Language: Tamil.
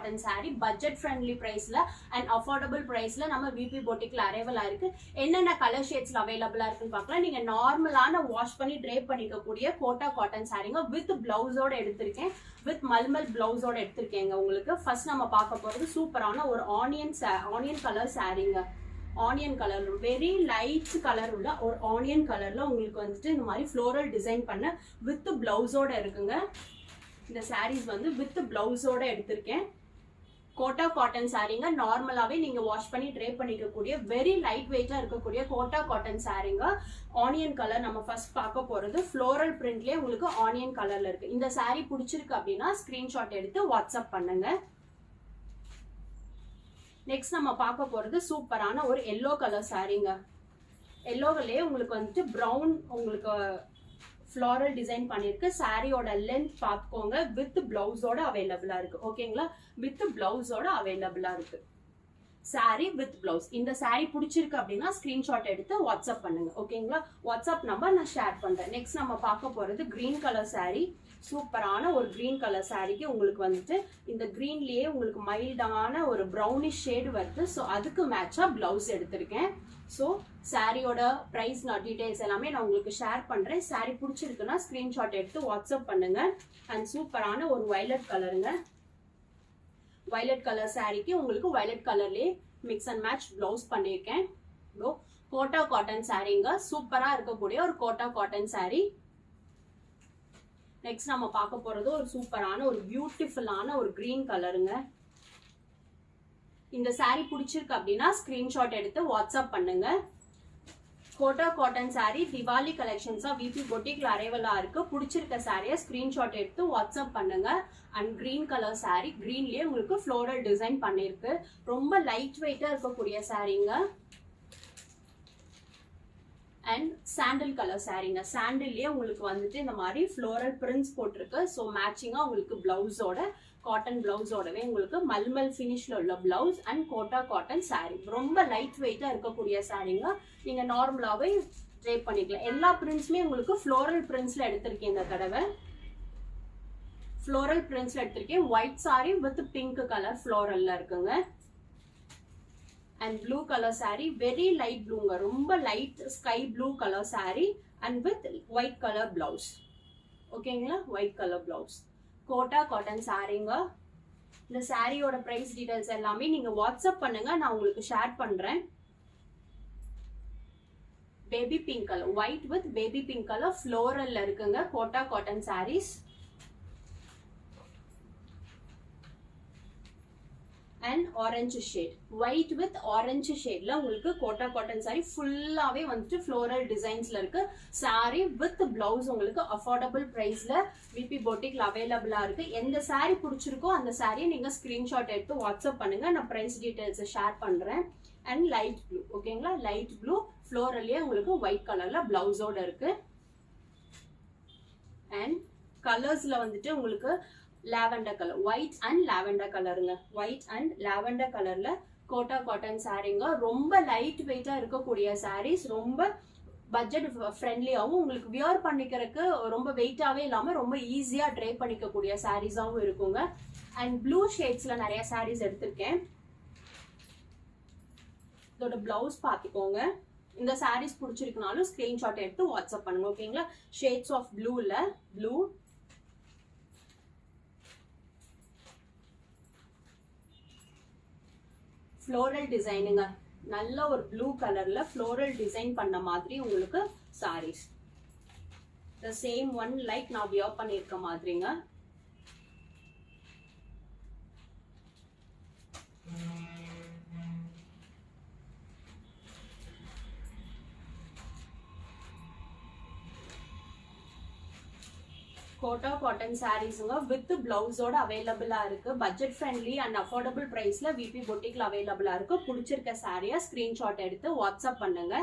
cotton saree budget friendly price la and affordable price la நம்ம VP boutique la arrival ஆ இருக்கு. என்னென்ன கலர் ஷேட்ஸ்ல அவைலபிளா இருக்குன்னு பார்க்கலாம். நீங்க நார்மலான வாஷ் பண்ணி ட்ரேப் பண்ணிக்கக்கூடிய கோட்டா காட்டன் சாரீங்க வித் பிளவுஸோட எடுத்திருக்கேன். வித் மல்மல் பிளவுஸோட எடுத்திருக்கேங்க. உங்களுக்கு ஃபர்ஸ்ட் நம்ம பார்க்க போறது சூப்பரான ஒரு ஆனியன் கலர் சாரீங்க. Onion colour very light colour உள்ள ஒரு ஆனியன் கலர்ல உங்களுக்கு வந்துட்டு இந்த மாதிரி ஃப்ளோரல் டிசைன் பண்ண வித் பிளவுஸோட இருக்குங்க. இந்த சாரீஸ் வந்து வித் பிளவுஸோட எடுத்திருக்கேன். கோட்டா காட்டன் சாரீங்க. நார்மலாவே நீங்க வாஷ் பண்ணி ட்ரேப் பண்ணிக்கக்கூடிய வெரி லைட் வெயிட்டா இருக்கக்கூடிய கோட்டா காட்டன் சாரீங்க. ஆனியன் கலர் நம்ம ஃபர்ஸ்ட் பார்க்க போறது ஃப்ளோரல் பிரிண்ட்லயே உங்களுக்கு ஆனியன் கலர்ல இருக்கு. இந்த சாரீ பிடிச்சிருக்கு அப்படின்னா ஸ்கிரீன்ஷாட் எடுத்து வாட்ஸ்அப் பண்ணுங்க. நெக்ஸ்ட் நம்ம பார்க்க போறது சூப்பரான ஒரு எல்லோ கலர் சாரீங்க. எல்லோவிலே உங்களுக்கு வந்துட்டு ப்ரௌன் உங்களுக்கு ஃப்ளோரல் டிசைன் பண்ணிருக்கு. சாரியோட லென்த் பார்த்துக்கோங்க. வித் பிளவுஸோட அவைலபிளா இருக்கு. ஓகேங்களா, வித் பிளவுஸோட அவைலபிளா இருக்கு. Sari with blouse. இந்த சாரி பிடிச்சிருக்கு அப்படின்னா ஸ்கிரீன்ஷாட் எடுத்து வாட்ஸ்அப் பண்ணுங்க. ஓகேங்களா, வாட்ஸ்அப் நம்பர் நான் ஷேர் பண்றேன். நெக்ஸ்ட் நம்ம பார்க்க போறது கிரீன் கலர் சாரி. சூப்பரான ஒரு கிரீன் கலர் சாரிக்கு உங்களுக்கு வந்துட்டு இந்த கிரீன்லயே உங்களுக்கு மைல்டான ஒரு ப்ரௌனிஷ் ஷேடு வருது. ஸோ அதுக்கு மேட்சா பிளவுஸ் எடுத்திருக்கேன். ஸோ சாரியோட ப்ரைஸ் நான் டீடைல்ஸ் எல்லாமே நான் உங்களுக்கு ஷேர் பண்றேன். சாரி பிடிச்சிருக்குன்னா ஸ்கிரீன்ஷாட் எடுத்து வாட்ஸ்அப் பண்ணுங்க. அண்ட் சூப்பரான ஒரு வயலட் கலருங்க. வயலட் கலர் சாரிக்கு உங்களுக்கு வயலட் கலர்லயே மிக்ஸ் அண்ட் மேட்ச் பிளவுஸ் பண்ணியிருக்கேன். கோட்டா காட்டன் சாரீங்க. சூப்பரா இருக்கக்கூடிய ஒரு கோட்டா காட்டன் சாரி. நெக்ஸ்ட் நம்ம பார்க்க போறது ஒரு சூப்பரான ஒரு பியூட்டிஃபுல்லான ஒரு கிரீன் கலருங்க. இந்த சாரி பிடிச்சிருக்கு அப்படின்னா ஸ்கிரீன்ஷாட் எடுத்து வாட்ஸ்அப் பண்ணுங்க. கோட்டா காட்டன் சாரி திவாலி கலெக்ஷன்ஸா விபி பொட்டிக்ல அரைவலா இருக்கு. பிடிச்சிருக்க சாரியை ஸ்கிரீன்ஷாட் எடுத்து வாட்ஸ்அப் பண்ணுங்க. அண்ட் கிரீன் கலர் சாரி, கிரீன்லயே உங்களுக்கு ஃப்ளோரல் டிசைன் பண்ணிருக்கு. ரொம்ப லைட் வெயிட்டா இருக்கக்கூடிய சாரீங்க. And sandal colour சாரீங்க. சாண்டில்லே உங்களுக்கு வந்துட்டு இந்த மாதிரி ஃப்ளோரல் பிரிண்ட்ஸ் போட்டிருக்கு. ஸோ மேட்சிங்கா உங்களுக்கு பிளவுஸோட காட்டன் பிளவுஸோடவே உங்களுக்கு மல்மல் ஃபினிஷ்ல உள்ள blouse and Kota cotton sari. ரொம்ப லைட் வெயிட்டா இருக்கக்கூடிய சாரீங்க. நீங்க நார்மலாவே ட்ரேப் பண்ணிக்கலாம். எல்லா பிரிண்ட்ஸுமே உங்களுக்கு ஃப்ளோரல் பிரிண்ட்ஸ்ல எடுத்திருக்கேன். இந்த தடவை ஃப்ளோரல் பிரிண்ட்ஸ்ல எடுத்திருக்கேன். White sari with pink colour ஃப்ளோரல்ல இருக்குங்க. And blue colour sari, very light ப்ளூங்க. ரொம்ப light sky blue colour sari and with white colour blouse. ஓகேங்களா, white colour blouse. Kota cotton சாரீங்க. இந்த சாரியோட பிரைஸ் டீடைல்ஸ் எல்லாமே நீங்க வாட்ஸ்அப் பண்ணுங்க, நான் உங்களுக்கு ஷேர் பண்றேன். Baby pink colour, white with baby pink colour ஃப்ளோரல்ல இருக்குங்க Kota cotton saris. And orange shade, white with orange ஷேட்ல உங்களுக்கு கோட்டா காட்டன் சாரி ஃபுல்லாவே வந்துட்டு ஃப்ளோரல் டிசைன்ஸ்ல இருக்கு. சாரி வித் பிளவுஸ் உங்களுக்கு அஃபோர்டபுள் பிரைஸ்ல விபி பொட்டிக்ல அவைலபிளா இருக்கு. எந்த சாரி பிடிச்சிருக்கோ அந்த சாரியை நீங்க ஸ்கிரீன்ஷாட் எடுத்து வாட்ஸ்அப் பண்ணுங்க, நான் பிரைஸ் டீடைல்ஸ் ஷேர் பண்றேன். And light blue. ஓகேங்களா, லைட் ப்ளூ ஃப்ளோரல்லே உங்களுக்கு ஒயிட் கலர்ல பிளவுஸோட இருக்கு. அண்ட் கலர்ஸ்ல வந்துட்டு உங்களுக்கு lavender colour, white and lavender கலருங்க. ஒயிட் அண்ட் லாவெண்டர் கலர்ல கோட்டா காட்டன் சாரீங்க. ரொம்ப லைட் வெயிட்டா இருக்கக்கூடிய சாரீஸ். ரொம்ப பட்ஜெட் ஃப்ரெண்ட்லியாவும் உங்களுக்கு வியர் பண்ணிக்கிறதுக்கு ரொம்ப வெயிட்டாவே இல்லாம ரொம்ப ஈஸியா ட்ரை பண்ணிக்கக்கூடிய சாரீஸாவும் இருக்குங்க. அண்ட் ப்ளூ ஷேட்ஸ்ல நிறைய சாரீஸ் எடுத்திருக்கேன். இதோட பிளவுஸ் பாத்துக்கோங்க. இந்த சாரீஸ் பிடிச்சிருக்குனாலும் ஸ்கிரீன்ஷாட் எடுத்து வாட்ஸ்அப் பண்ணுங்க. ஓகேங்களா, ஷேட்ஸ் ஆஃப் ப்ளூல ப்ளூ, ஃப்ளோரல் டிசைனுங்க. நல்ல ஒரு ப்ளூ கலர்ல ஃப்ளோரல் டிசைன் பண்ண மாதிரி உங்களுக்கு saris. The same one like நான் வியர் பண்ணிருக்க மாதிரிங்க. கோட்டா காட்டன் சாரீஸுங்க வித் பிளவுஸோட அவைலபிளா இருக்கு. பட்ஜெட் ஃப்ரெண்ட்லி அண்ட் அஃபோர்டபுள் பிரைஸ்ல விபி பொட்டிக்ல அவைலபிளா இருக்கு. பிடிச்சிருக்க சாரியா ஸ்கிரீன்ஷாட் எடுத்து வாட்ஸ்அப் பண்ணுங்க.